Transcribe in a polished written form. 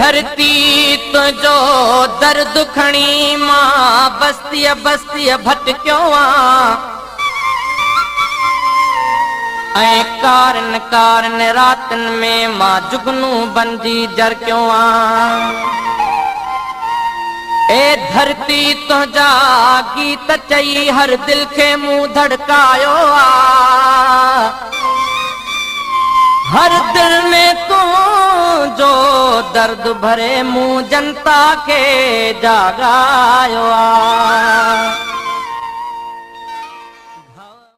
धरती तुझो दर्द खणी मां बस्तीअ बस्तीअ भटकियो ऐं कारन कारन रातन में मां जुगनू बंदी जरकियो ए धरती तुझा गीत चई हर दिल के मुंह धड़कायो हर दिल में तू जो दर्द भरे मुंह जनता के जागायो